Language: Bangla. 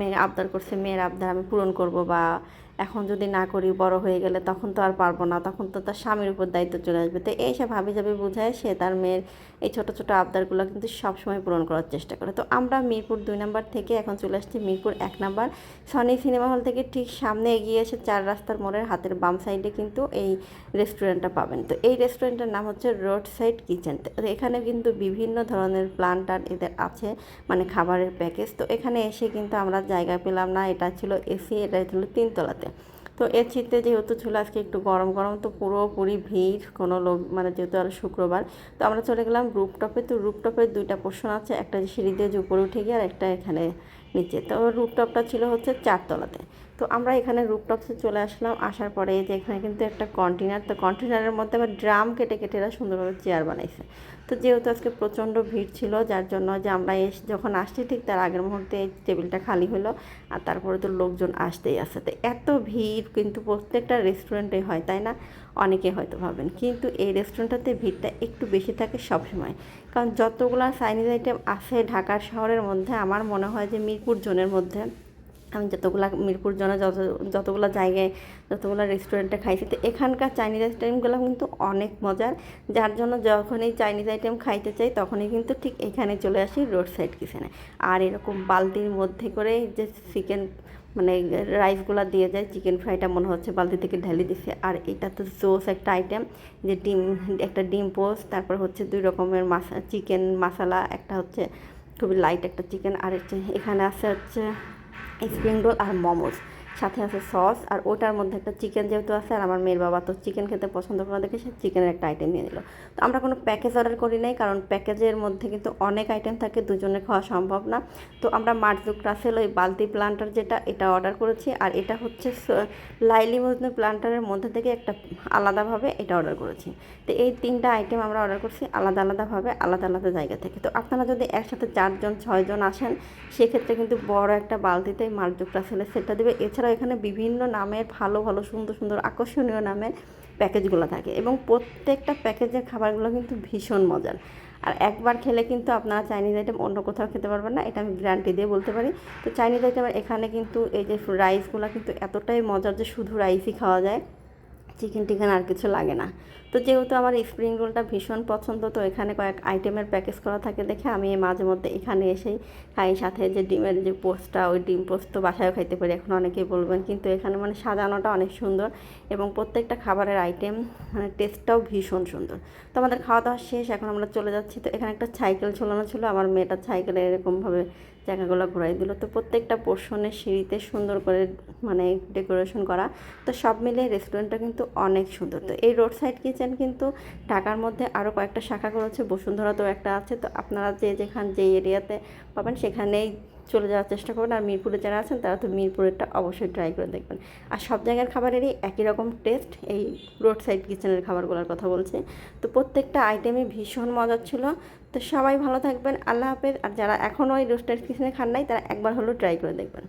মেয়ে আবদার করছে, মেয়ের আবদার আমি পূরণ করব, বা এখন যদি না করি বড় হয়ে গেলে তখন তো আর পারবো না, তখন তো তার স্বামীর উপর দায়িত্ব চলে আসবে। তো এইসব হাবি জাবি বোঝায় সে তার মেয়ের এই ছোটো ছোটো আবদারগুলো কিন্তু সবসময় পূরণ করার চেষ্টা করে। তো আমরা মিরপুর 2 নাম্বার থেকে এখন চলে আসছি Mirpur 1 number Sony cinema hall থেকে ঠিক সামনে এগিয়ে এসে 4 রাস্তার মোড়ের হাতের বাম সাইডে কিন্তু এই রেস্টুরেন্টটা পাবেন। তো এই রেস্টুরেন্টের নাম হচ্ছে রোড সাইড কিচেন। তো এখানে কিন্তু বিভিন্ন ধরনের প্ল্যান এদের আছে, মানে খাবারের প্যাকেজ। তো এখানে এসে কিন্তু আমরা জায়গা পেলাম না, এটা ছিল এসি, এটা ছিল 3 তলাতে। তো এসিতে যেহেতু ছিল আজকে একটু গরম গরম, তো পুরোপুরি ভিড়, কোনো লোক, মানে যেহেতু আর শুক্রবার। তো আমরা চলে গেলাম রুপটপে। তো রুপটপের 2টা পোর্শন আছে, একটা সিঁড়ি দিয়ে যে উপরে উঠে গিয়ে আর একটা এখানে নিচে। তো রুপটপটা ছিল হচ্ছে 4 তলাতে। তো আমরা এখানে রুপটপসে চলে আসলাম, আসার পরে যে এখানে কিন্তু একটা কন্টেনার, তো কন্টেনারের মধ্যে আবার ড্রাম কেটে কেটে এরা সুন্দরভাবে চেয়ার বানাইছে। তো যেহেতু আজকে প্রচণ্ড ভিড় ছিল, যার জন্য যে আমরা যখন আসছি ঠিক তার আগের মুহূর্তে এই টেবিলটা খালি হলো, আর তারপরে তো লোকজন আসতেই আসে। তো এত ভিড় কিন্তু প্রত্যেকটা রেস্টুরেন্টে হয়, তাই না? অনেকে হয়তো ভাবেন, কিন্তু এই রেস্টুরেন্টটাতে ভিড়টা একটু বেশি থাকে সবসময়। কারণ যতগুলো চাইনিজ আইটেম আছে ঢাকার শহরের মধ্যে, আমার মনে হয় যে মিরপুর জোনের মধ্যে আমি যতগুলো মিরপুর জোনে যতগুলো জায়গায় যতগুলো রেস্টুরেন্টে খাইছি, তো এখানকার চাইনিজ আইটেমগুলো কিন্তু অনেক মজার। যার জন্য যখনই চাইনিজ আইটেম খাইতে চাই তখনই কিন্তু ঠিক এখানে চলে আসি রোড সাইড কিচেনে। আর এরকম বালতির মধ্যে করে যে চিকেন, মানে রাইসগুলো দিয়ে যায়, চিকেন ফ্রাইটা মনে হচ্ছে বালতি থেকে ঢেলে দিছে। আর এটা তো জোস একটা আইটেম, যে ডিম, একটা ডিম পোস্ট, তারপর হচ্ছে 2 রকমের চিকেন মশলা, একটা হচ্ছে খুবই লাইট একটা চিকেন, আর হচ্ছে এখানে আছে হচ্ছে স্প্রিং রোল আর মোমোস, সাথে আছে সস। আর ওটার মধ্যে একটা চিকেন যেহেতু আছে, আর আমার মেয়ের বাবা তো চিকেন খেতে পছন্দ করে দেখে সে চিকেনের একটা আইটেম নিয়ে নিল। তো আমরা কোনো প্যাকেজ অর্ডার করি নাই, কারণ প্যাকেজের মধ্যে কিন্তু অনেক আইটেম থাকে, দুজনে খাওয়া সম্ভব না। তো আমরা মার্জুক রাসেল ওই বালতি প্লান্টার যেটা, এটা অর্ডার করেছি। আর এটা হচ্ছে লাইলি মজনু প্লান্টারের মধ্যে থেকে একটা আলাদাভাবে এটা অর্ডার করেছি। তো এই 3টা আইটেম আমরা অর্ডার করছি আলাদা আলাদাভাবে, আলাদা আলাদা জায়গা থেকে। তো আপনারা যদি একসাথে 4 জন 6 জন আসেন, সেক্ষেত্রে কিন্তু বড় একটা বালতিতে মার্জুক রাসেলের সেটটা দেবে। এছাড়াও এখানে বিভিন্ন নামের ভালো ভালো সুন্দর সুন্দর আকর্ষণীয় নামের প্যাকেজগুলো থাকে, এবং প্রত্যেকটা প্যাকেজের খাবারগুলো কিন্তু ভীষণ মজার। আর একবার খেলে কিন্তু আপনারা চাইনিজ আইটেম অন্য কোথাও খেতে পারবেন না, এটা আমি গ্যারান্টি দিয়ে বলতে পারি। তো চাইনিজ আইটেমের এখানে কিন্তু এই যে রাইসগুলো কিন্তু এতটাই মজার যে শুধু রাইসই খাওয়া যায়, চিকেন টিকেন আর কিছু লাগে না। তো যেহেতু আমার স্প্রিং রোলটা ভীষণ পছন্দ, তো এখানে কয়েক আইটেমের প্যাকেজ করা থাকে দেখে আমি মাঝে মধ্যে এখানে এসেই খাই। সাথে যে ডিমের যে পোস্টটা, ওই ডিম পোস্ট তো বাসায়ও খাইতে পারি, এখন অনেকেই বলবেন, কিন্তু এখানে মানে সাজানোটা অনেক সুন্দর, এবং প্রত্যেকটা খাবারের আইটেম মানে টেস্টটাও ভীষণ সুন্দর। তো আমাদের খাওয়া দাওয়া শেষ, এখন আমরা চলে যাচ্ছি। তো এখানে একটা সাইকেল ঝোলানো ছিল, আমার মেয়েটা সাইকেলে এরকমভাবে জায়গাগুলো ঘোরাই দিল। তো প্রত্যেকটা পোর্শনের সিঁড়িতে সুন্দর করে মানে ডেকোরেশন করা। তো সব মিলিয়ে রেস্টুরেন্টটা কিন্তু অনেক সুন্দর। তো এই রোড সাইড কিচেন কিন্তু ঢাকার মধ্যে আরও কয়েকটা শাখা করেছে, বসুন্ধরাতেও একটা আছে। তো আপনারা যে এরিয়াতে পাবেন সেখানেই চলে যাওয়ার চেষ্টা করবেন। আর মিরপুরে যারা আছেন তারা তো মিরপুরেরটা অবশ্যই ট্রাই করে দেখবেন। আর সব জায়গার খাবারেরই একই রকম টেস্ট, এই রোড সাইড কিচেনের খাবারগুলোর কথা বলছি। তো প্রত্যেকটা আইটেমই ভীষণ মজার ছিল। তো সবাই ভালো থাকবেন, আল্লাহ হাফেজ। আর যারা এখনও ওই রোড সাইড কিচেনে খান নাই, তারা একবার হলেও ট্রাই করে দেখবেন।